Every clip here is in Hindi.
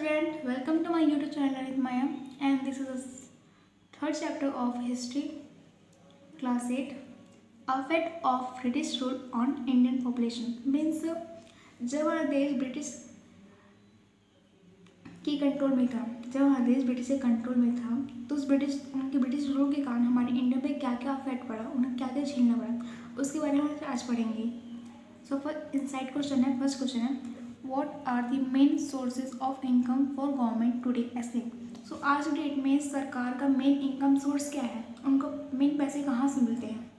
student, welcome to my YouTube channel Arit Maya, and this is the third chapter of history, class 8, effect of British rule on Indian population. Means जब हमारा देश ब्रिटिश की कंट्रोल में था, जब हमारा देश ब्रिटिश के कंट्रोल में था, तो उस उनके ब्रिटिश रूल के कारण हमारे इंडिया पे क्या क्या अफेक्ट पड़ा, उन्हें क्या क्या झेलना पड़ा, उसके बारे में हम आज पढ़ेंगे. सो फर्स्ट इनसाइड क्वेश्चन है, फर्स्ट क्वेश्चन है, what are the main sources of income for government today ऐसे. सो आज की डेट में सरकार का मेन इनकम सोर्स क्या है, उनको मेन पैसे कहाँ से मिलते हैं.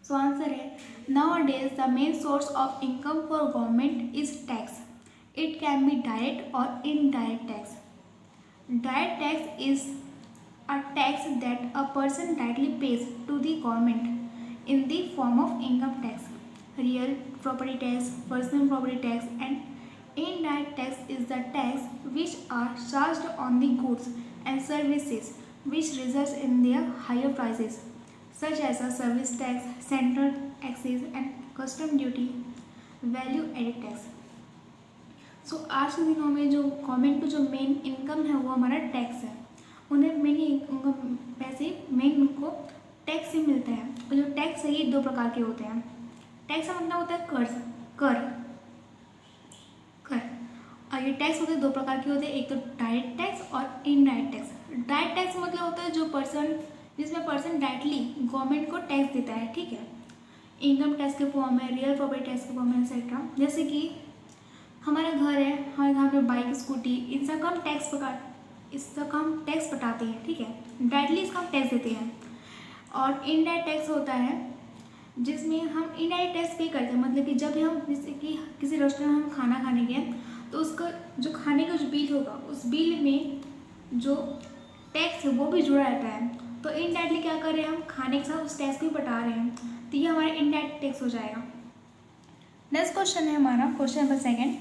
सो आंसर है, nowadays the main source of income for government is tax. It can be direct or indirect tax. Direct tax is a tax that a person directly pays to the government in the form of income tax, real property tax, personal property tax, and indirect tax is the tax which are charged on the goods and services which results in their higher prices, such as a service tax, central excise and custom duty, value added tax. सो आज के दिनों में जो गवर्नमेंट को जो मेन इनकम है वो हमारा टैक्स है. उन्हें उनका पैसे मेन उनको टैक्स से मिलता है. और जो टैक्स है ये दो प्रकार के होते हैं. टैक्स का मतलब होता है कर. और ये टैक्स होते हैं दो प्रकार के होते हैं, एक तो डायरेक्ट टैक्स और इनडायरेक्ट टैक्स. डायरेक्ट टैक्स मतलब होता है जिसमें पर्सन डायरेक्टली गवर्नमेंट को टैक्स देता है. ठीक है, इनकम टैक्स के फॉर्म में, रियल प्रॉपर्टी टैक्स के फॉर्म में एक्सेट्रा. जैसे कि हमारा घर है, हमारे घर पे बाइक, स्कूटी, इन सब का हम टैक्स पटाते हैं. ठीक है, डायरेक्टली इसका हम टैक्स देते हैं. और इनडायरेक्ट टैक्स होता है जिसमें हम इनडायरेक्ट टैक्स पे करते हैं. मतलब कि जब भी हम जैसे कि किसी रेस्टोरेंट में हम खाना खाने गए तो उसका जो खाने का जो बिल होगा उस बिल में जो टैक्स है वो भी जुड़ा रहता है. तो इनडायरेक्टली क्या कर रहे हैं, हम खाने के साथ उस टैक्स को भी पटा रहे हैं. तो ये हमारा इनडायरेक्ट टैक्स हो जाएगा. नेक्स्ट क्वेश्चन है हमारा, question number second,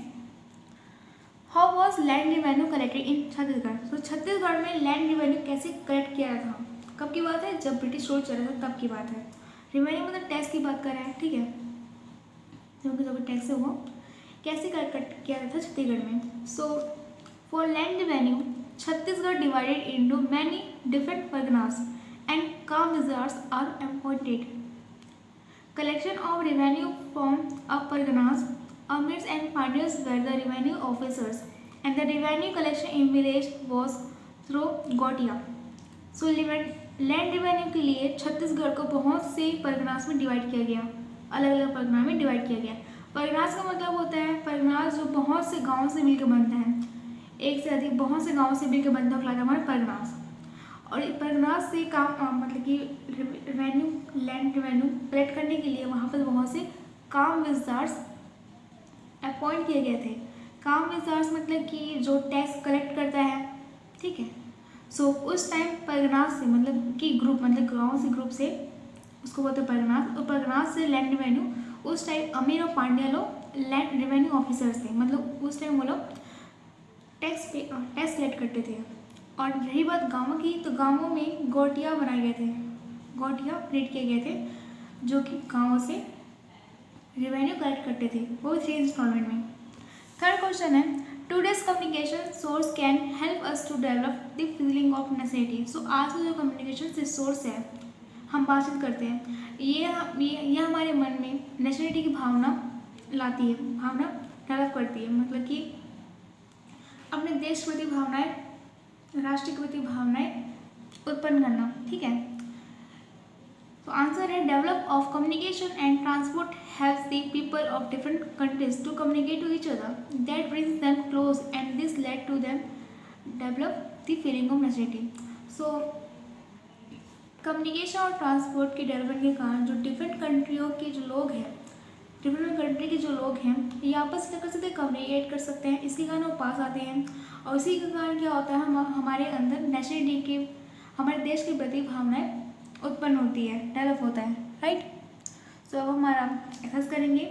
how was land revenue collected in Chhattisgarh. तो छत्तीसगढ़ में लैंड रिवेन्यू कैसे कलेक्ट किया था, कब की बात है, जब ब्रिटिश रूल चल रहा था तब की बात है. रिवेन्यू मतलब टैक्स की बात कर रहे हैं. ठीक है, जो टैक्स है वो कैसे कलेक्ट किया था छत्तीसगढ़ में. So for land revenue Chhattisgarh divided into many different parganas and commissioners are appointed. Collection of revenue from a parganas, amirs and pandyas were the revenue officers, and the revenue collection in village was through Gotiya. So land revenue के लिए छत्तीसगढ़ को बहुत से परगनास में डिवाइड किया गया, अलग अलग परगना में डिवाइड किया गया. परगनास का मतलब होता है, परगनास जो बहुत से गाँव से मिलकर बनता है, एक से अधिक बहुत से गाँव से मिलकर बनता है हमारा परगनास. और परगनास से काम मतलब कि लैंड रिवेन्यू कलेक्ट करने के लिए वहाँ पर बहुत से काम विजार्स अपॉइंट किए गए थे. काम विजार्स मतलब कि जो टैक्स कलेक्ट करता है. ठीक है, सो उस टाइम परगनास से मतलब कि ग्रुप, मतलब गाँव से ग्रुप से उसको बोलते हैं परगनास. और परगनास से लैंड रिवेन्यू उस टाइम अमीर और पांड्या लोग लैंड रिवेन्यू ऑफिसर्स थे. मतलब उस टाइम वो लोग टैक्स कलेक्ट करते थे. और रही बात गाँवों की, तो गाँवों में गोटिया बनाए गए थे, गोटिया क्रिएट किए गए थे जो कि गाँवों से रिवेन्यू कलेक्ट करते थे, वो 3 इंस्टॉलमेंट में. थर्ड क्वेश्चन है, today's communication source can help us to develop the feeling of necessity. So आज का जो कम्युनिकेशन सोर्स है, हम बातचीत करते हैं, ये हमारे मन में नेसेसिटी की भावना लाती है, भावना डेवलप करती है. मतलब कि अपने देश के प्रति भावनाएं, राष्ट्र के प्रति भावनाएं उत्पन्न करना. ठीक है, तो आंसर है, develop of communication and transport helps the people of different countries to communicate to each other. That brings them close and this led to them develop the feeling of necessity. So communication और ट्रांसपोर्ट के डेवलपमेंट के कारण जो डिफरेंट कंट्रियों के जो लोग हैं, डिफरेंट कंट्री के जो लोग हैं, ये आपस में कर सकते हैं, कम्युनिकेट कर सकते हैं. इसके कारण वो पास आते हैं. और इसी के कारण क्या होता है, हमारे अंदर नेशनलिटी के, हमारे देश के प्रति भावनाएं उत्पन्न होती है, डेवलप होता है. राइट. सो अब हमारा एक्सरसाइज करेंगे.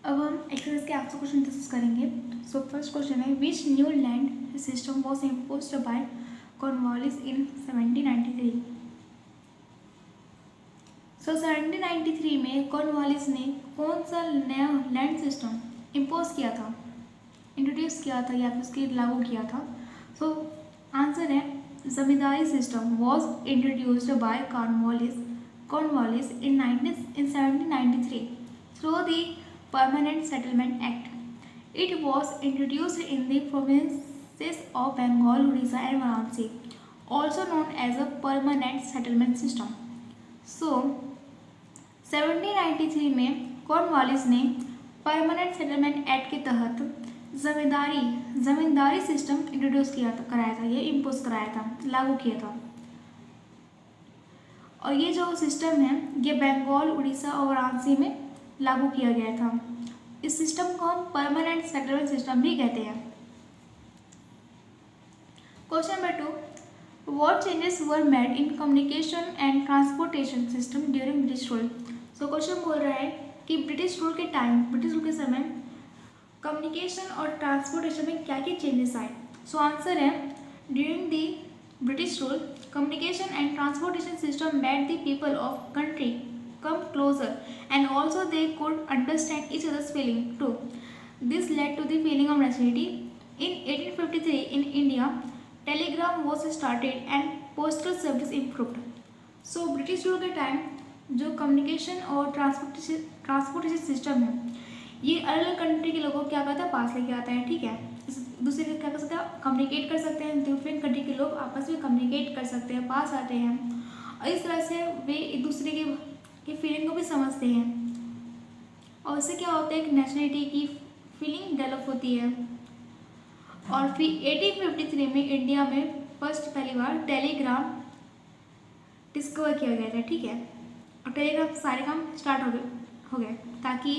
अब हम एक्सरसाइज के आपसे क्वेश्चन डिस्कस करेंगे। सो फर्स्ट क्वेश्चन है, which new land system was imposed by Cornwallis in 1793। So 1793 में कॉर्नवालिस ने कौन सा नया लैंड सिस्टम इम्पोज किया था, इंट्रोड्यूस किया था या फिर उसकी लागू किया था? सो आंसर है zamindari system was introduced by Cornwallis in 1793 through the Permanent Settlement Act. It was introduced in the provinces of Bengal, Odisha and Varanasi, also known as a permanent settlement system. So 1793 में कॉर्नवालिस ने परमानेंट सेटलमेंट एक्ट के तहत जमींदारी सिस्टम इंट्रोड्यूस कराया था, ये इम्पोज कराया था, लागू किया था। और ये जो सिस्टम है ये बंगाल, उड़ीसा और वाराणसी में लागू किया गया था। इस सिस्टम को हम परमानेंट सेटलमेंट सिस्टम भी कहते हैं। Question number 2, what changes were made in communication and transportation system during British rule. So question बोल रहा है कि ब्रिटिश रूल के समय कम्युनिकेशन और ट्रांसपोर्टेशन में क्या क्या चेंजेस आए। सो आंसर है during the British rule communication and transportation system made the people of country come closer and also they could understand each other's feeling too. This led to the feeling of nationality. In 1853 in India, telegram was started and postal service improved. So British rule के टाइम जो कम्युनिकेशन और ट्रांसपोर्टेशन सिस्टम है ये अलग अलग कंट्री के लोगों को क्या करता है, पास लेके आता है। ठीक है, दूसरे के क्या कर सकते हैं, कम्युनिकेट कर सकते हैं। डिफरेंट कंट्री के लोग आपस में कम्युनिकेट कर सकते हैं, पास आते हैं और इस तरह से वे एक दूसरे की फीलिंग को भी समझते हैं और इससे क्या होता है, एक नेशनलिटी की फीलिंग डेवलप होती है। और फिर 1853 में इंडिया में पहली बार टेलीग्राम डिस्कवर किया गया था। ठीक है, और टेलीग्राम सारे काम स्टार्ट हो गए ताकि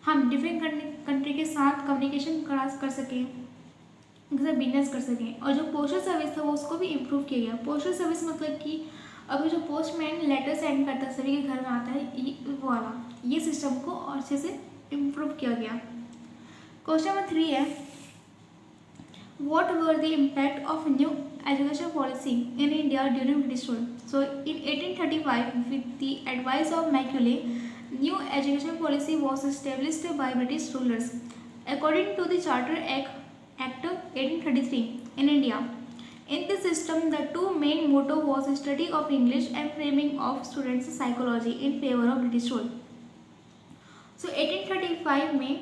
हम डिफरेंट कंट्री के साथ कम्युनिकेशन कर सकें, उनके साथ बिजनेस कर सकें। और जो पोस्टल सर्विस था वो उसको भी इम्प्रूव किया गया। पोस्टल सर्विस मतलब कि अभी जो पोस्टमैन लेटर सेंड करता है सभी के घर में आता है, वो वाला ये सिस्टम को और अच्छे से इम्प्रूव किया गया। क्वेश्चन नंबर 3 है, what were the impact of new education policy in India during British rule. So in 1835 with the advice of Macaulay new education policy was established by British rulers according to the charter act 1833 in India. In this system, the two main motto was study of English and framing of students' psychology in favor of British rule. So 1835 में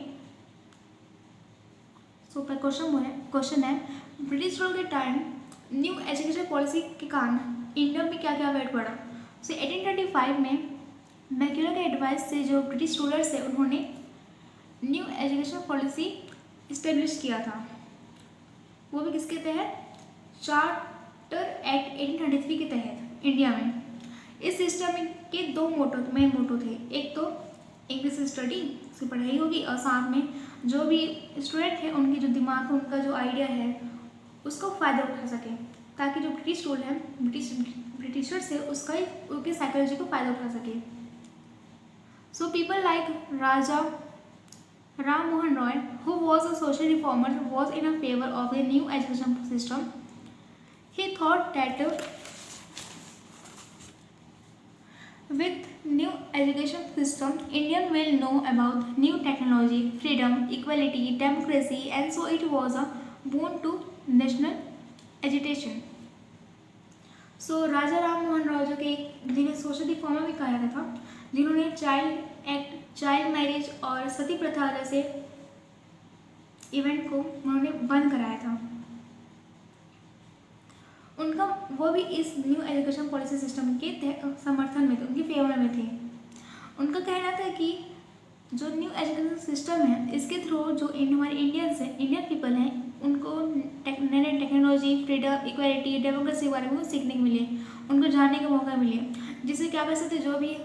क्वेश्चन है ब्रिटिश रूल के टाइम न्यू एजुकेशन पॉलिसी के कारण इंडिया में क्या क्या इफेक्ट पड़ा। सो 1835 में मैक्यूले के एडवाइस से जो ब्रिटिश रूलर्स है उन्होंने न्यू एजुकेशन पॉलिसी इस्टेब्लिश किया था, वो भी किसके तहत, चार्टर एक्ट 1833 के तहत इंडिया में। इस सिस्टम के दो मेन मोटो थे, एक तो इंग्लिश स्टडी, उसकी पढ़ाई होगी और साथ में जो भी स्टूडेंट है उनके जो दिमाग है, उनका जो आइडिया है उसको फ़ायदा उठा सके, ताकि जो ब्रिटिश रूल है ब्रिटिशर्स है उसका ही उनकी साइकोलॉजी को फ़ायदा उठा सके। So people like Raja Ram Mohan Roy, who was a social reformer, was in a favor of the new education system. He thought that with new education system, Indians will know about new technology, freedom, equality, democracy, and so it was a boon to national agitation. So राजा राम मोहन रॉय जो कि जिन्हें सोशल रिफॉर्मर भी कहा जाता था, जिन्होंने चाइल्ड मैरिज और सती प्रथा जैसे इवेंट को उन्होंने बंद कराया था, उनका वो भी इस न्यू एजुकेशन पॉलिसी सिस्टम के समर्थन में थे, उनके फेवर में थे। उनका कहना था कि जो न्यू एजुकेशन सिस्टम है इसके थ्रू जो हमारे इंडियन पीपल हैं उनको नए नए टेक्नोलॉजी, फ्रीडम, इक्वालिटी, डेमोक्रेसी के बारे में सीखने को मिले, उनको जानने का मौका मिले, जिससे क्या कर सकते, जो भी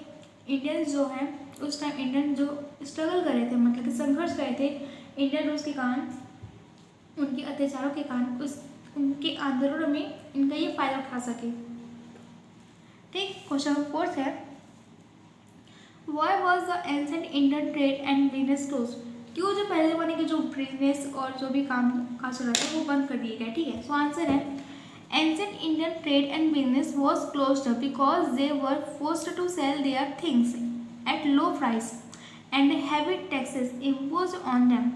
इंडियंस जो हैं उस टाइम इंडियन जो स्ट्रगल कर रहे थे, मतलब कि संघर्ष कर रहे थे इंडियन रूल्स के कारण, उनके अत्याचारों के कारण, उनके आंदोलनों में इनका ये फ़ायदा उठा सके। ठीक, क्वेश्चन नंबर 4 है, Why was the ancient Indian trade and business closed? क्यों जो पहले जमाने के जो बिजनेस और जो भी काम काज चल रहा था वो बंद कर दिए गए, ठीक है। सो आंसर है ancient Indian trade and business was closed because they were forced to sell their things at low price and heavy taxes imposed on them,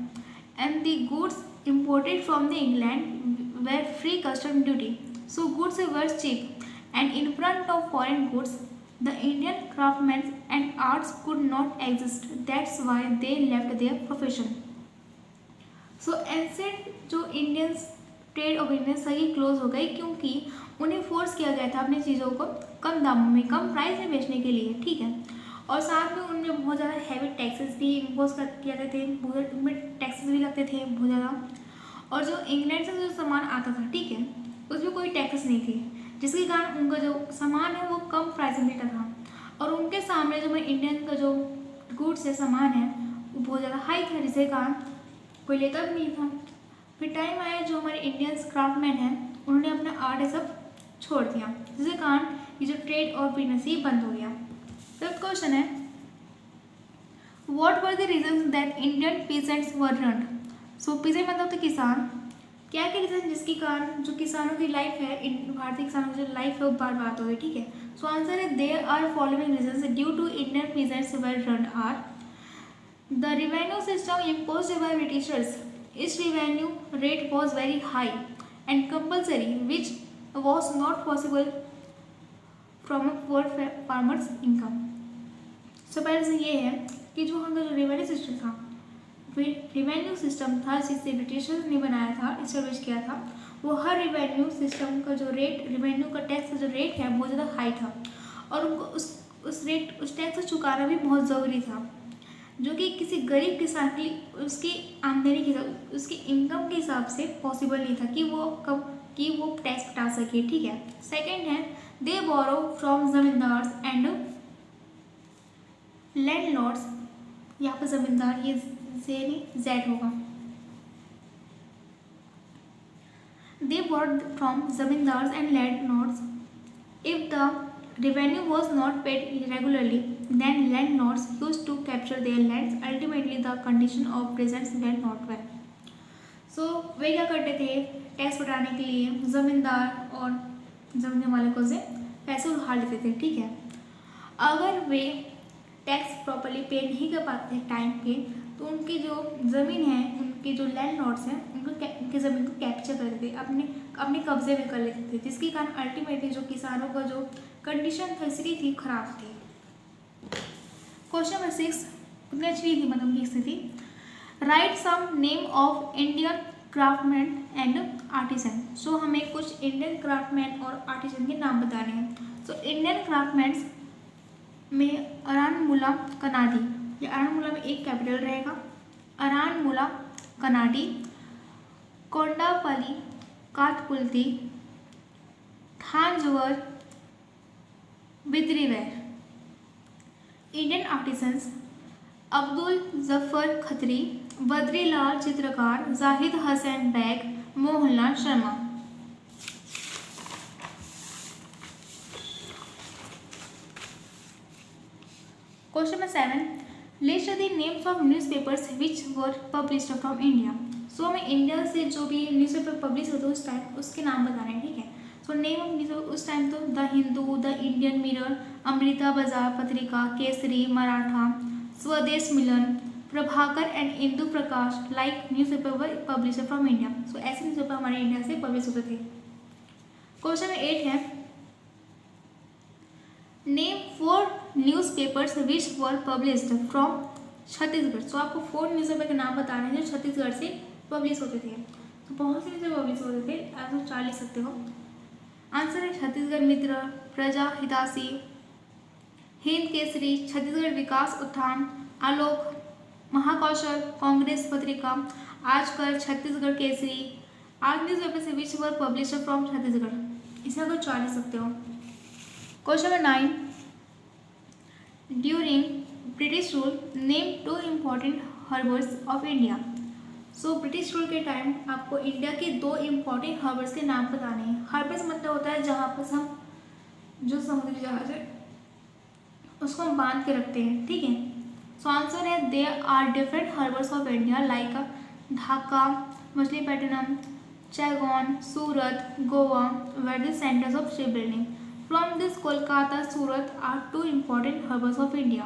and the goods imported from the England were free custom duty. So goods were cheap, and in front of foreign goods, the Indian craftsmen and arts could not exist. That's why they left their profession. So ancient जो इंडियंस ट्रेड और बिजनेस सही क्लोज हो गई क्योंकि उन्हें फोर्स किया गया था अपनी चीज़ों को कम दामों में कम प्राइस में बेचने के लिए, ठीक है। और साथ में उनमें बहुत ज़्यादा हैवी टैक्सेस भी इम्पोज कर किए जाते थे, बहुत उनमें टैक्सेस भी लगते थे बहुत ज़्यादा। और जो इंग्लैंड से जो सामान आता था, ठीक है, उसमें कोई टैक्सेस नहीं थे, जिसके कारण उनका जो सामान है वो कम प्राइस में मिलता था। और उनके सामने जो इंडियन का जो गुड्स है, सामान है, वो बहुत ज़्यादा हाई था, जिसके कारण कोई लेता भी नहीं था। फिर टाइम आया जो हमारे इंडियंस क्राफ्टमैन हैं उन्होंने अपना आर्ट ये सब छोड़ दिया, जिसके कारण ये जो ट्रेड और बिजनेस ही बंद हो गया। फिफ्थ क्वेश्चन है what were the reasons that Indian peasants were ruined. So peasant मतलब तो किसान, क्या क्या रीजन जिसके कारण जो किसानों की लाइफ है, भारतीय किसानों की जो लाइफ है वो बर्बाद हो गई, ठीक है। सो आंसर है there are following reasons due to Indian peasants were ruined are the revenue system imposed by Britishers. Its revenue rate was very high and compulsory, which was not possible from a poor farmer's income. So पहले से ये है कि जो हमारा जो रेवेन्यू सिस्टम था, रेवेन्यू सिस्टम था जिसे ब्रिटिशर्स ने बनाया था, इस्टेब्लिश किया था, वो हर रेवेन्यू सिस्टम का जो रेट, रेवेन्यू का टैक्स का जो रेट है बहुत ज़्यादा हाई था और उनको उस टैक्स को चुकाना भी बहुत ज़रूरी था, जो कि किसी गरीब किसान के लिए उसकी आमदनी के उसकी इनकम के हिसाब से पॉसिबल नहीं था कि वो टैक्स हटा सके, ठीक है। सेकंड है they borrow from zamindars and landlords. यहाँ पर जमींदार ये जेड होगा। They borrow from zamindars and landlords. If the revenue was not paid regularly, then landlords used to capture their lands. Ultimately, the condition of peasants were not well. So वे क्या करते थे, टैक्स उठाने के लिए ज़मींदार और ज़मीन मालिकों से पैसे उधार लेते थे, ठीक है। अगर वे टैक्स प्रॉपरली पे नहीं कर पाते टाइम पे तो उनकी जो ज़मीन है, उनके जो लैंडलॉर्ड्स हैं उनकी ज़मीन को कैप्चर कर लेते थे, अपने कब्जे में कर लेते थे, जिसके कारण अल्टीमेटली जो किसानों का जो कंडीशन था स्थिति थी खराब थी। क्वेश्चन नंबर 6 उतनी अच्छी नहीं थी, मतलब की स्थिति। Right some name of Indian craftsman and artisan. So हमें कुछ इंडियन क्राफ्टमैन और आर्टिसन के नाम बताने हैं। सो इंडियन क्राफ्टमैन में अरानमुला कनाडी, ये अरानमुला में एक कैपिटल रहेगा, Aranmula Kannadi, Kondapalli Kathputli, Thanjavur, Bidriware. Indian artisans Abdul Zafar Khatri, Badrilal Chitrakar, Zahid Hasan Baig, Mohanlal Sharma. Question number 7 list the names of newspapers which were published from India. So हमें इंडिया से जो भी न्यूज़पेपर पब्लिश होते हैं उस टाइम उसके नाम बताने हैं, ठीक है। सो नेम ऑफ न्यूज़पेपर उस टाइम तो the Hindu, the Indian Mirror, Amrita Bazar Patrika, Kesari, Maratha, Swadesh Milan, Prabhakar and Indu Prakash like newspaper publish from India. So ऐसे न्यूज़पेपर हमारे इंडिया से पब्लिश होते थे। क्वेश्चन नंबर 8 है name 4 newspapers which were published from Chhattisgarh. So आपको 4 न्यूज़पेपर के नाम बताने हैं जो छत्तीसगढ़ से पब्लिश होते थे। तो बहुत से न्यूज़पेपर पब्लिश होते थे, आप तो 4 लिख सकते हो। आंसर है छत्तीसगढ़ मित्र, प्रजा हितासी, हिंद केसरी, छत्तीसगढ़ विकास उत्थान, आलोक, महाकौशल, कांग्रेस पत्रिका, आजकल, छत्तीसगढ़ केसरी। आज न्यूज़पेपर से which were published from Chhattisgarh, इसमें अगर 4 लिख सकते हो। Question number 9 during British rule name 2 important harbours of India. So British rule के टाइम आपको इंडिया के 2 इम्पॉर्टेंट हर्बर्स के नाम बताने हैं। हर्बर्स मतलब होता है जहाँ पर हम जो समुद्री जहाज है उसको हम बांध के रखते हैं, ठीक है। सो आंसर है there are different harbours of India like Dhaka, Machilipatnam, Chittagong, Surat, Goa were the centres of ship building. From this Kolkata Surat are two important harbours of India.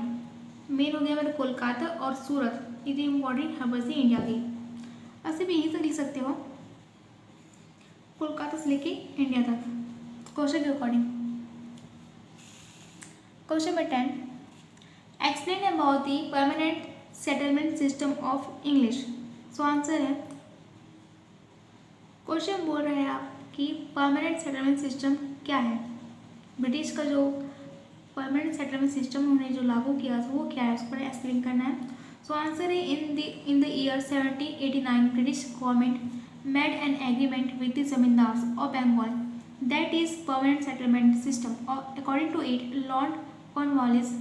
मेन हो गया मेरा कोलकाता और सूरत, ये इम्पॉर्टेंट हार्बर्स है इंडिया के। ऐसे भी यहीं से लिख सकते हो, कोलकाता से लेके इंडिया तक क्वेश्चन के according. Question number 10, explain about the permanent settlement system of English. So answer है, क्वेश्चन बोल रहे हैं आप कि परमानेंट सेटलमेंट सिस्टम क्या है। ब्रिटिश का जो परमानेंट सेटलमेंट सिस्टम उन्होंने जो लागू किया था वो क्या है, उसको एक्सप्लेन करना है। सो आंसर है in the year 1789 British government made an agreement with the zamindars of Bengal that is permanent settlement system. According to it, Lord Cornwallis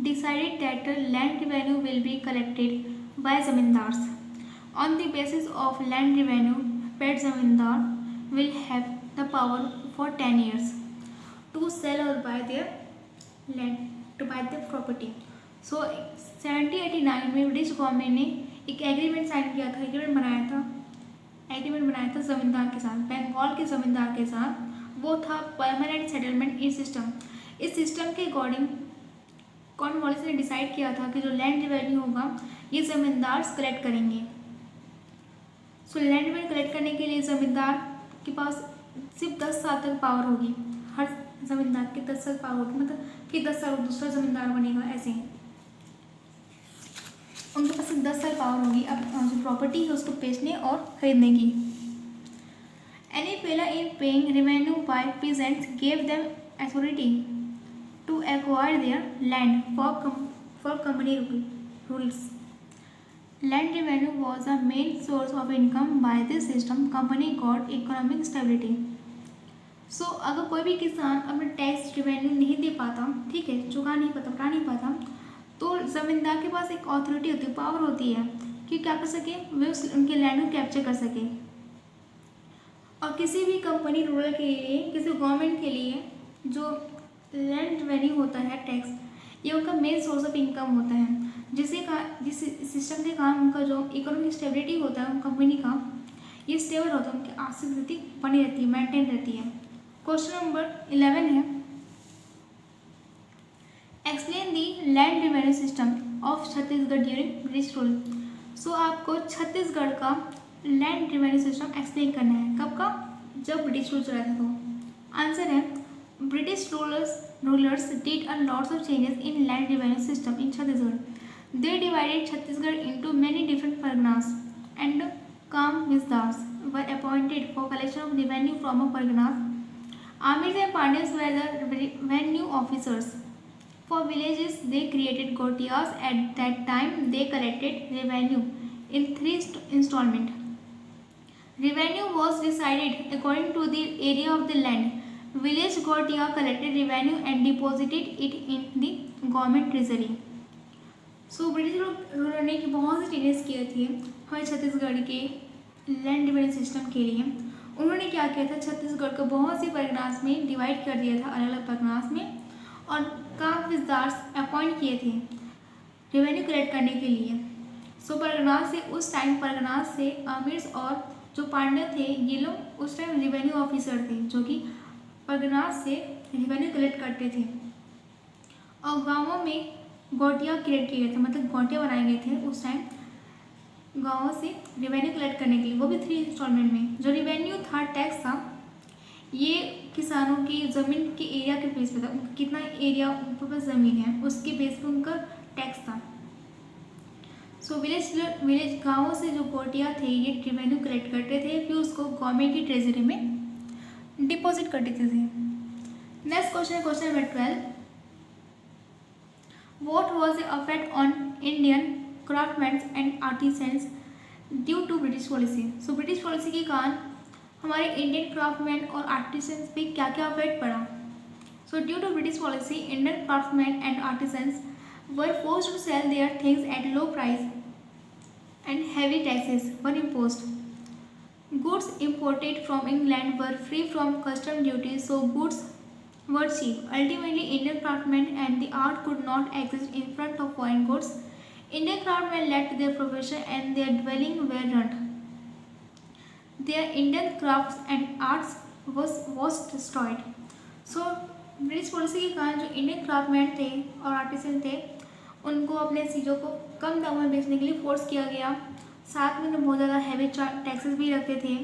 decided that land revenue will be collected by zamindars. On the basis of land revenue, paid zamindar will have the power for 10 years to sell or buy their land, to buy their property. So 1789 में ब्रिटिश गवर्नमेंट ने एक एग्रीमेंट साइन किया था, एग्रीमेंट बनाया था ज़मींदार के साथ, बंगाल के ज़मींदार के साथ। वो था परमानेंट सेटलमेंट ई सिस्टम। इस सिस्टम के अकॉर्डिंग कॉर्नवालिस ने डिसाइड किया था कि जो लैंड रेवेन्यू होगा ये ज़मींदार कलेक्ट करेंगे। सो लैंड रेवेन्यू कलेक्ट करने के लिए ज़मींदार के पास सिर्फ 10 साल तक पावर होगी, हर ज़मींदार के 10 साल पावर होगी, मतलब कि 10 साल दूसरा ज़मींदार बनेगा, ऐसे ही उनके पास 10 साल पावर होगी अब जो प्रॉपर्टी है उसको बेचने और खरीदने की। Any failure in paying revenue by peasants gave them authority to acquire their land for company rules. Land revenue was a main source of income by this system. Company got economic stability. So अगर कोई भी किसान अपना टैक्स रेवेन्यू नहीं दे पाता, ठीक है, चुका नहीं पाता, तो ज़मींदार के पास एक अथॉरिटी होती है, पावर होती है कि क्या कर सके, वे उनके लैंड को कैप्चर कर सके। और किसी भी कंपनी रूरल के लिए, किसी गवर्नमेंट के लिए जो लैंड रेवेन्यू होता है टैक्स, ये उनका मेन सोर्स ऑफ इनकम होता है, जिस सिस्टम के कारण उनका जो इकोनॉमिक स्टेबिलिटी होता है उन कंपनी का, ये स्टेबल होता है, उनकी आर्थिक स्थिति बनी रहती है, मेंटेन रहती है। क्वेश्चन नंबर 11 है, explain the land revenue system of Chhattisgarh during British rule. So आपको छत्तीसगढ़ का लैंड रेवेन्यू सिस्टम एक्सप्लेन करना है, कब का, जब ब्रिटिश रूल चला था तो। आंसर है, British rulers did a lots of changes in land revenue system in Chhattisgarh. They divided Chhattisgarh into many different parganas and kamavisdars were appointed for collection of revenue from a parganas. Amirs and pandyas were the revenue officers. For villages, they created Gotiyas. At that time, they collected revenue in 3 installments. Revenue was decided according to the area of the land. Village Gotiya collected revenue and deposited it in the government treasury. So British ruler ने कि बहुत से चेंजेस किए थे हमारे छत्तीसगढ़ के लैंड रेवेन्यू सिस्टम के लिए। उन्होंने क्या किया था, छत्तीसगढ़ को बहुत सी परगनास में डिवाइड कर दिया था, अलग अलग परगनास में, और कामविजदार्स अपॉइंट किए थे रेवेन्यू कलेक्ट करने के लिए। सो परगनास से, उस टाइम परगनास से आमिर्स और जो पांड्य थे, ये लोग उस टाइम रेवेन्यू ऑफिसर थे जो कि परगनास से रेवेन्यू कलेक्ट करते थे। और गांवों में गोटिया क्रिएट किए गए थे, मतलब गोटिया बनाए गए थे उस टाइम गांवों से रेवेन्यू कलेक्ट करने के लिए, वो भी 3 इंस्टॉलमेंट में। जो रेवेन्यू था, टैक्स था, ये किसानों की ज़मीन के एरिया के बेस पे था, उनका कितना एरिया उनके पास ज़मीन है उसके बेस पे उनका टैक्स था। सो विलेज गाँवों से जो गोटिया थे ये रेवेन्यू कलेक्ट करते थे, फिर उसको गवर्नमेंट की ट्रेजरी में डिपॉजिट कर देते थे। नेक्स्ट क्वेश्चन है question number 12, what was the effect on Indian craftsman and artisans due to British policy. So British policy के कारण हमारे इंडियन क्राफ्टमैन और आर्टिसंस पे क्या क्या इफेक्ट पड़ा। So due to British policy, Indian craftsman and artisans were forced to sell their things at low price and heavy taxes were imposed. Goods imported from England were free from custom duties, so goods were cheap. Ultimately, Indian craftsmen and the art could not exist in front of foreign goods. Indian craftsmen left their profession and their dwelling were ruined. Their Indian crafts and arts was destroyed. So British policy के कारण जो इंडियन क्राफ्टमैन थे और आर्टिसन थे उनको अपने चीज़ों को कम दामों में बेचने के लिए फोर्स किया गया। साथ में बहुत ज़्यादा हैवी टैक्सेस भी रखते थे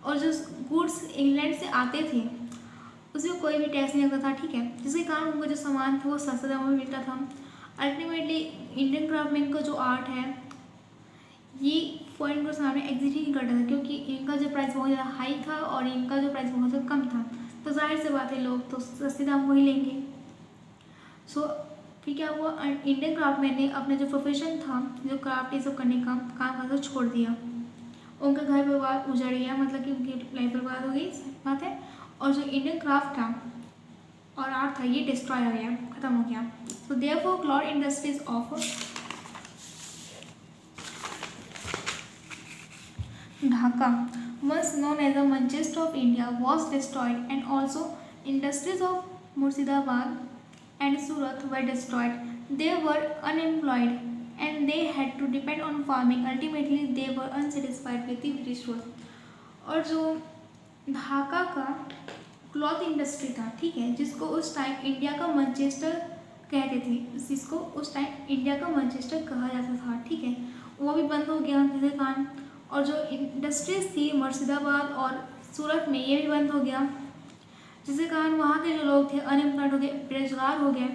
और जो गुड्स इंग्लैंड से आते थे उसमें कोई भी टैक्स नहीं लगता था, ठीक है, जिसके कारण उनको जो सामान था वो सस्ते दामों में मिलता था। अल्टीमेटली इंडियन क्राफ्टमैन का जो आर्ट है ये फॉरेन गुड्स सामने एग्जिस्ट ही नहीं करता था, क्योंकि इनका जो प्राइस बहुत ज़्यादा हाई था और इनका जो प्राइस बहुत ज़्यादा कम था, तो जाहिर सी बात है लोग तो सस्ते दाम को ही लेंगे। सो फिर क्या हुआ, इंडियन क्राफ्टमैन ने अपना जो प्रोफेशन था, जो क्राफ्ट ये सब करने का काम करना छोड़ दिया। उनका घर परिवार उजड़ गया, मतलब कि उनकी लाइफ बर्बाद हो गई, बात है। और जो इंडियन क्राफ्ट था और आर्ट था ये डिस्ट्रॉय हो गया, ख़त्म हो गया। So therefore cloth industries of Dhaka, once known as the Manchester of India, was destroyed, and also industries of Murshidabad and Surat were destroyed. They were unemployed and they had to depend on farming. Ultimately, they were unsatisfied with the British rule. और जो ढाका का क्लॉथ इंडस्ट्री था, ठीक है, जिसको उस टाइम इंडिया का मैनचेस्टर कहते थे, जिसको उस टाइम इंडिया का मैनचेस्टर कहा जाता था, ठीक है, वो भी बंद हो गया जिसके कारण। और जो इंडस्ट्रीज थी मुर्शिदाबाद और सूरत में ये भी बंद हो गया, जिसके कारण वहाँ के जो लोग थे अनएम्प्लॉयड हो गए, बेरोजगार हो गए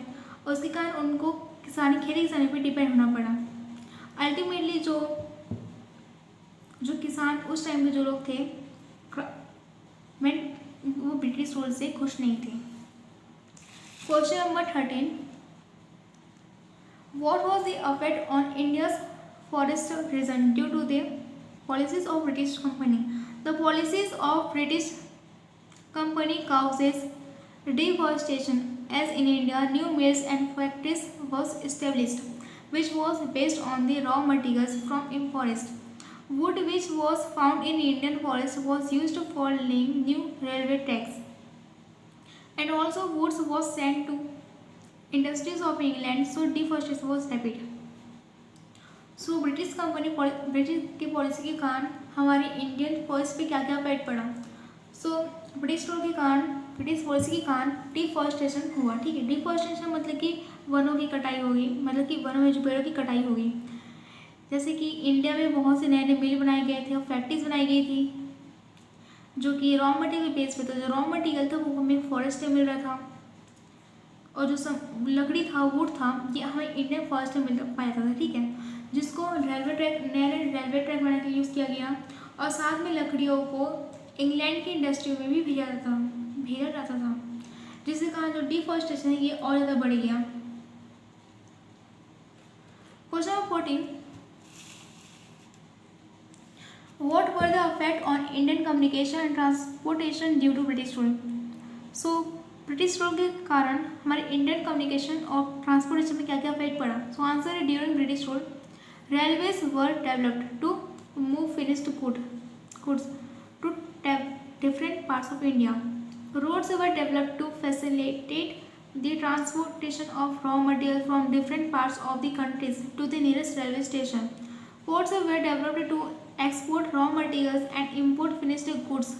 और उसके कारण उनको खेती किसानी पर डिपेंड होना पड़ा। अल्टीमेटली जो किसान उस टाइम के जो लोग थे वो ब्रिटिश रूल से खुश नहीं थे। Question number 13, what was the effect on India's forest region due to the policies of British Company? The policies of British Company causes deforestation, as in India new mills and factories was established, which was based on the raw materials from in forest. Wood which was found in Indian forest was used for laying new railway tracks, and also woods was sent to industries of England, so deforestation was rapid. So British की पॉलिसी के कारण हमारी इंडियन फॉरेस्ट पे क्या क्या इफेक्ट पड़ा। सो ब्रिटिश पॉलिसी के कारण डिफॉरेस्टेशन हुआ, ठीक है। डिफॉरेस्टेशन मतलब कि वनों की कटाई होगी, मतलब कि वनों में जो पेड़ों की कटाई होगी। जैसे कि इंडिया में बहुत से नए नए मिल बनाए गए थे और फैक्ट्रीज बनाई गई थी जो कि रॉ मटेरियल बेस पे था। जो रॉ मटेरियल था वो हमें फॉरेस्ट से मिल रहा था और जो लकड़ी था, वुड था, ये हमें इंडियन फॉरेस्ट में मिल पाया था, ठीक है, जिसको नए रेलवे ट्रैक बनाने के लिए यूज़ किया गया। और साथ में लकड़ियों को इंग्लैंड की इंडस्ट्री में भी भेजा जाता था, जिसके कारण जो डिफॉरेस्टेशन है ये और ज़्यादा बढ़ गया। Question number 14, what were the effect on Indian communication and transportation due to British rule? So British rule के कारण हमारे इंडियन कम्युनिकेशन और ट्रांसपोर्टेशन में क्या क्या इफेक्ट पड़ा? सो आंसर है during British rule railways were developed to move finished goods to different parts of India. Roads were developed to facilitate the transportation of raw material from different parts of the countries to the nearest railway station. Ports were developed to export raw materials and import finished goods.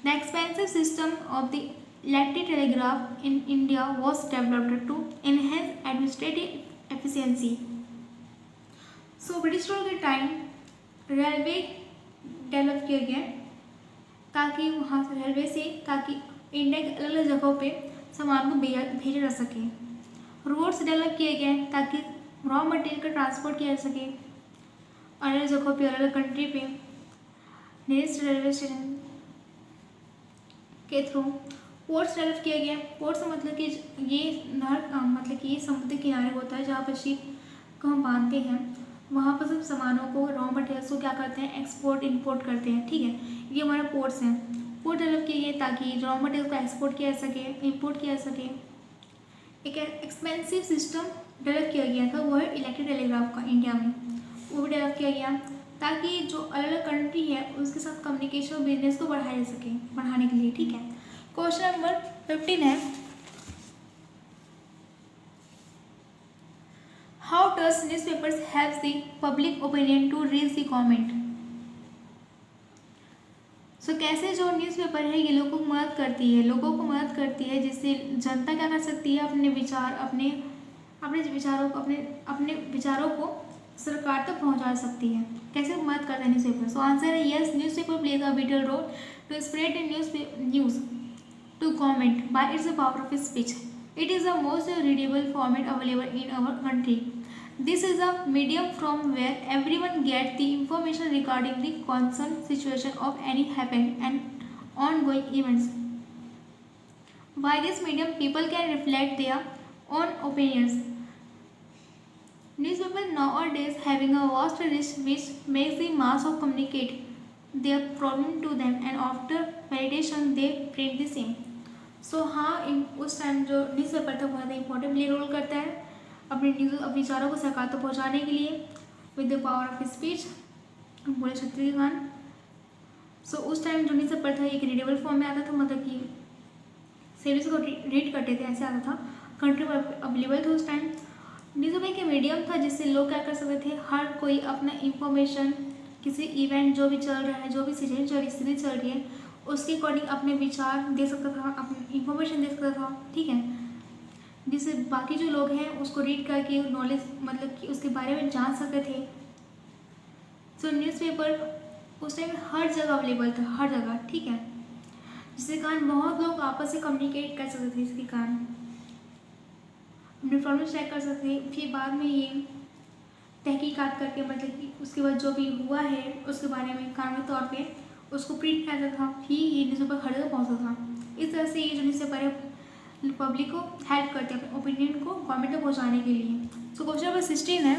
The expensive system of the electric telegraph in India was developed to enhance administrative efficiency. So British rule के टाइम रेलवे डेवलप किया गया ताकि वहाँ से रेलवे से ताकि इंडिया के अलग अलग जगहों पे सामान को भेजा जा सके। रोड्स डेवलप किए गए ताकि रॉ मटेरियल का ट्रांसपोर्ट किया जा सके अलग अलग जगहों पे, अलग अलग कंट्री पे, नियरेस्ट रेलवे स्टेशन के थ्रू। पोर्ट्स डेवलप किया गया। पोर्ट्स मतलब कि ये मतलब कि ये समुद्र किनारे होता है जहाँ पर शिप को हम बांधते हैं, वहाँ पर सब सामानों को, रॉ मटेरियल्स को क्या करते हैं, एक्सपोर्ट इंपोर्ट करते हैं, ठीक है। ये हमारे पोर्ट्स हैं। पोर्ट डेवलप किए गए ताकि रॉ मटेरियल को एक्सपोर्ट किया जा सके, इंपोर्ट किया जा सके। एक एक्सपेंसिव सिस्टम डेवलप किया गया था, वो है इलेक्ट्रिक टेलीग्राफ का इंडिया में, वो भी डेवलप किया गया ताकि जो अलग अलग कंट्री है उसके साथ कम्युनिकेशन और बिजनेस को बढ़ाया जा सके, बढ़ाने के लिए, ठीक है। क्वेश्चन नंबर 15 है, how does newspapers help the public opinion to reach the government. So कैसे जो न्यूज़पेपर है ये लोगों को मदद करती है जिससे जनता क्या कर सकती है, अपने विचार अपने विचारों को सरकार तक पहुंचा सकती है। कैसे मदद करता है न्यूज़पेपर। सो आंसर है yes, newspaper plays a vital role to spread news to government by its power of speech. It is the most readable format available in our country. This is a medium from where everyone gets the information regarding the concerned situation of any happened and ongoing events. By this medium, people can reflect their own opinions. Newspaper nowadays having a vast reach which makes the mass of communicate their problem to them and after validation they print the same. सो हाँ, उस टाइम जो न्यूज़पेपर था बहुत इंपॉर्टेंट प्ले रोल करता है अपने विचारों को सरकार तक पहुँचाने के लिए with the power of speech, बोले छत्री के गान। सो उस टाइम जो न्यूज़पेपर था एक रीडेबल फॉर्म में आता था, मतलब कि सीरीज को रीड करते थे, ऐसे आता था, कंट्री पर अवेलेबल था उस टाइम। न्यूज़पेपर के मीडियम था जिससे लोग क्या कर सकते थे, हर कोई अपना इंफॉर्मेशन, किसी इवेंट जो भी चल रहा है, जो भी स्थिति चल रही है, उसके अकॉर्डिंग अपने विचार दे सकता था, अपनी इंफॉर्मेशन दे सकता था, ठीक है, जिससे बाकी जो लोग हैं उसको रीड करके नॉलेज, मतलब कि उसके बारे में जान सकते थे। सो न्यूज़पेपर उस टाइम हर जगह अवेलेबल था, हर जगह, ठीक है, जिसके कारण बहुत लोग आपस से कम्युनिकेट कर सकते थे, इसके कारण अपने प्रॉब्लम चेक कर सकते थे। फिर बाद में ये तहकीकात करके, मतलब कि उसके बाद जो भी हुआ है उसके बारे में कानूनी तौर पे उसको प्रिंट किया जाता था, फिर ये न्यूज़पेपर हर जगह पहुँचता था। इस तरह से ये जो न्यूज़पेपर है पब्लिक को हेल्प करते हैं अपने ओपिनियन को गवर्नमेंट तक पहुँचाने के लिए। सो क्वेश्चन नंबर 16 है,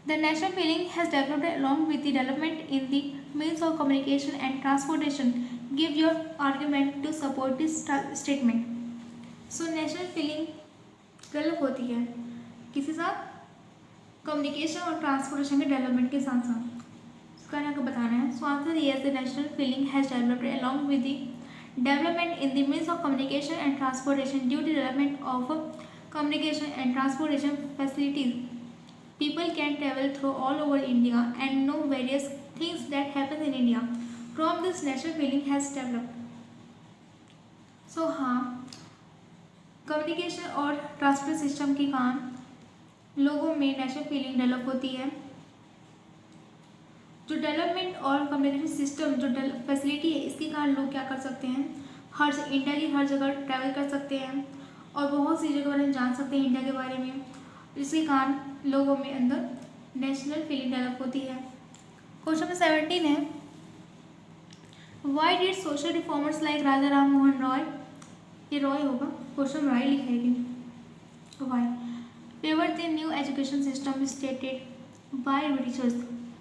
the national feeling has developed along with the development in the means of communication and transportation. Give your argument to support this statement. So national feeling develop होती है किसी साथ, कम्युनिकेशन और ट्रांसपोर्टेशन के डेवलपमेंट के साथ साथ, इसका आपको बताना है। So answer yes, the national feeling has developed along with the development in the means of communication and transportation due to development of communication and transportation facilities. People can travel through all over India and know various things that happen in India from this national feeling has developed. So हाँ, कम्युनिकेशन और ट्रांसपोर्ट सिस्टम के कारण लोगों में नेशनल फीलिंग डेवलप होती है। जो डेवलपमेंट और कम्युनिकेशन सिस्टम जो फैसिलिटी है, इसके कारण लोग क्या कर सकते हैं, इंडिया की हर जगह ट्रैवल कर सकते हैं और बहुत सी जगह के बारे में जान सकते हैं इंडिया के बारे में। इसके कारण लोगों में अंदर नेशनल फीलिंग डेवलप होती है। क्वेश्चन नंबर 17 है, why did social reformers like Raja Ram Mohan Roy, ये रॉय होगा, क्वेश्चन राय लिखा है लेकिन why favour the new education system stated by Britishers.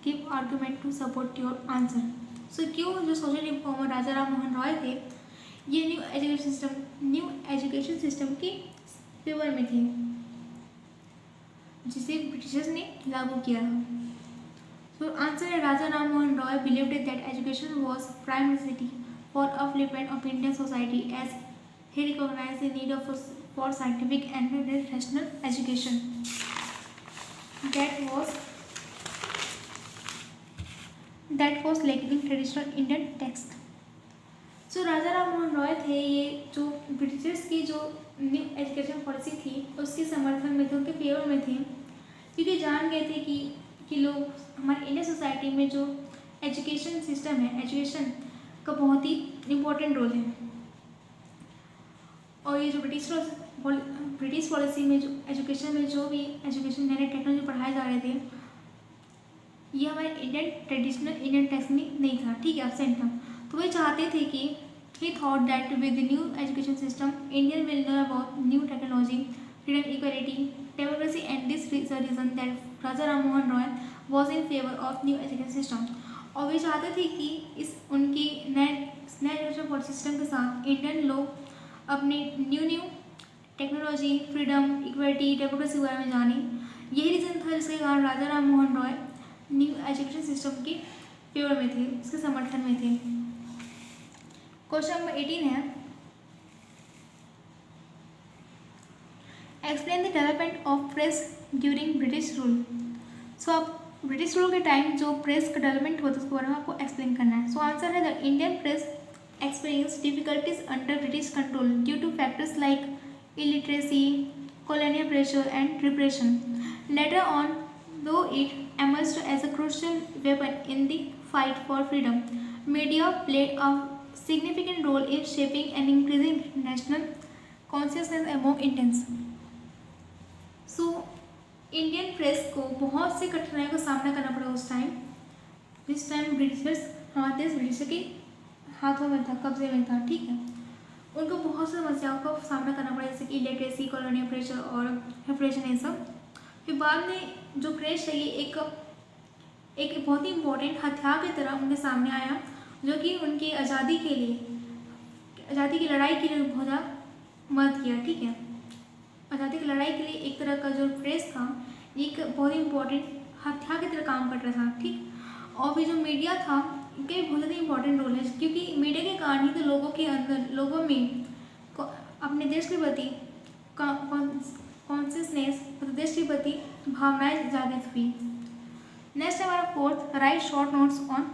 Give argument to support your answer. So क्यों जो सोशल रिफॉर्मर राजा राम मोहन रॉय थे, ये न्यू एजुकेशन सिस्टम की फेवर में थे, जिसे ब्रिटिशर्स ने लागू किया था। सो आंसर है Raja Ram Mohan Roy believed that education was prime necessity for upliftment of Indian society as he recognized the need for scientific and rational education that was lacking in traditional Indian text. So राजा राम मोहन रॉय थे, ये जो ब्रिटिशर्स की जो न्यू एजुकेशन पॉलिसी थी उसके समर्थन में थे, उनके फेवर में थे, क्योंकि जान गए थे कि लोग हमारे इंडियन सोसाइटी में जो एजुकेशन सिस्टम है, एजुकेशन का बहुत ही इम्पोर्टेंट रोल है। और ये जो ब्रिटिश पॉलिसी में जो एजुकेशन में जो भी एजुकेशन नए टेक्नोलॉजी पढ़ाए जा रहे थे, ये हमारे ट्रेडिशनल इंडियन टेक्स्ट में नहीं था, ठीक है, एब्सेंट था। तो वही चाहते थे कि he thought that with new education system Indian will know about new technology, freedom, equality, democracy and this reason that Raja Ram Mohan Roy was in favour of new education system. और वे चाहते थे कि इस उनकी नए एजुकेशन पॉलिसी सिस्टम के साथ इंडियन लोग अपनी new technology, freedom, equality, democracy के बारे में जाने। यही रीज़न था जिसके कारण Raja Ram Mohan Roy new education system के फेवर में थे, इसके समर्थन में थे। क्वेश्चन नंबर 18 है, explain the development of press during British rule. So आप ब्रिटिश रूल के टाइम जो प्रेस का डेवलपमेंट हुआ था उसके बारे में आपको एक्सप्लेन करना है। सो आंसर है the Indian press experience difficulties under British control due to factors like illiteracy, colonial pressure, and repression. Later on, though it emerged as a crucial weapon in the fight for freedom, media played a significant role in shaping and increasing national consciousness among Indians. So, Indian press को बहुत से कठिनाइयों का सामना करना पड़ा उस टाइम, जिस टाइम ब्रिटिशर्स हमारे देश ब्रिटिशर के हाथों में था, कब्जे में था, ठीक है। उनको बहुत सी समस्याओं का सामना करना पड़ा, जैसे कि इलेक्ट्रेसी, कॉलोनियल प्रेशर और रिप्रेशन, ये सब। फिर बाद में जो प्रेस है ये एक बहुत ही इम्पोर्टेंट हथियार की तरह उनके सामने आया, जो कि उनकी आज़ादी की लड़ाई के लिए बहुत ज़्यादा मदद किया, ठीक है। आज़ादी की लड़ाई के लिए एक तरह का जो प्रेस था एक बहुत ही इम्पोर्टेंट हथियार की तरह काम कर रहा था, ठीक। और भी जो मीडिया था इनका बहुत ज़्यादा इंपॉर्टेंट रोल है, क्योंकि मीडिया के कारण ही तो लोगों में अपने देश के प्रति कॉन्शियसनेस, देश के प्रति भावनाएं जागृत हुई। नेक्स्ट है हमारा fourth, right short notes on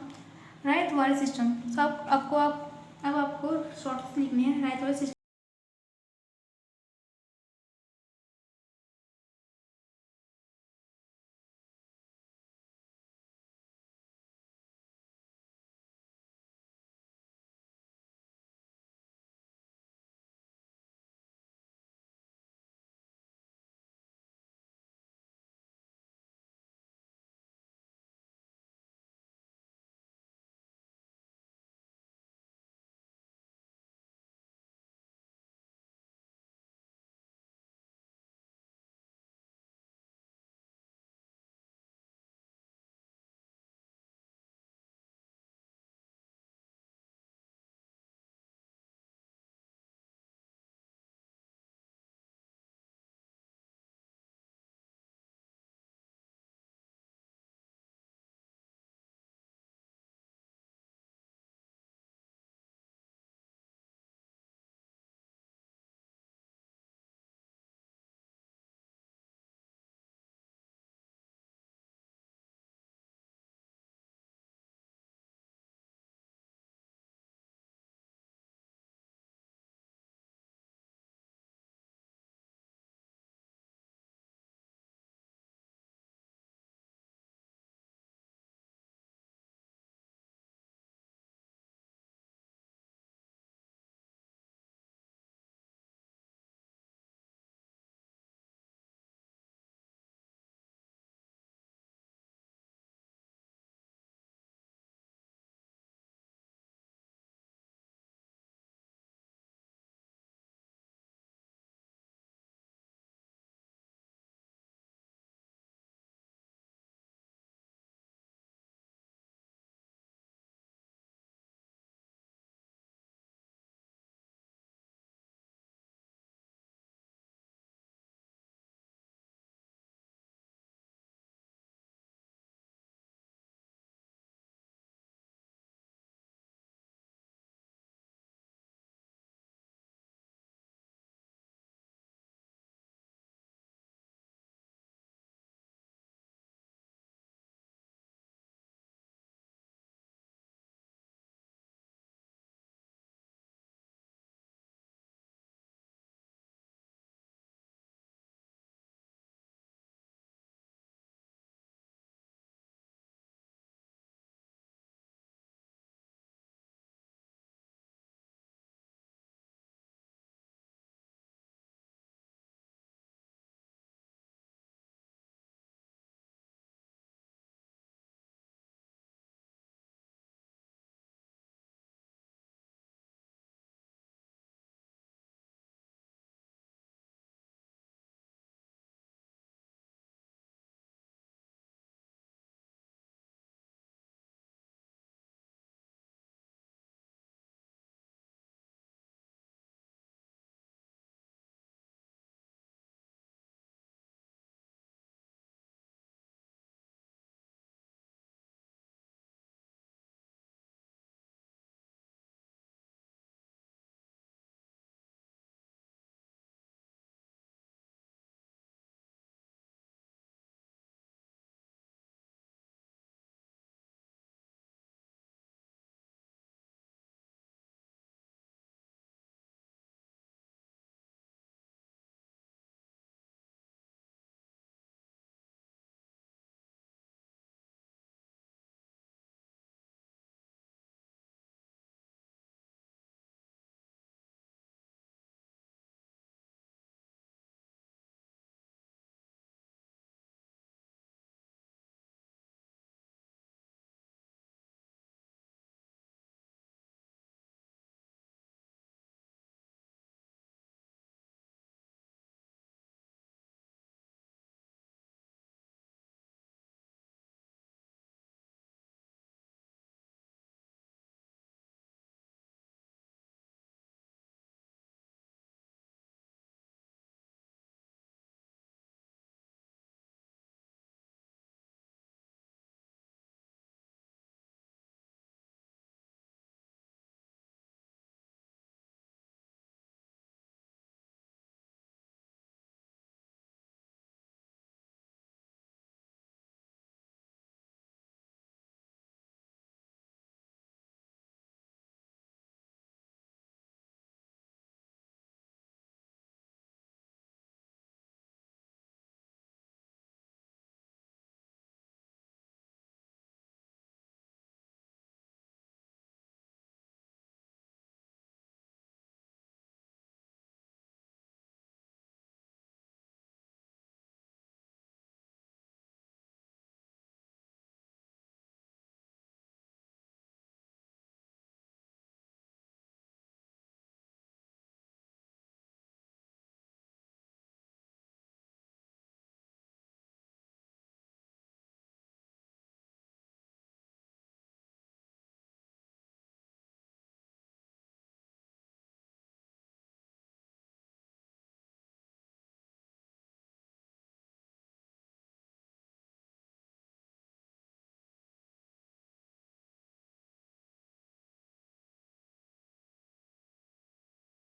right वाले सिस्टम। अब आपको शॉर्ट्स लिखने हैं राइट वाले सिस्टम।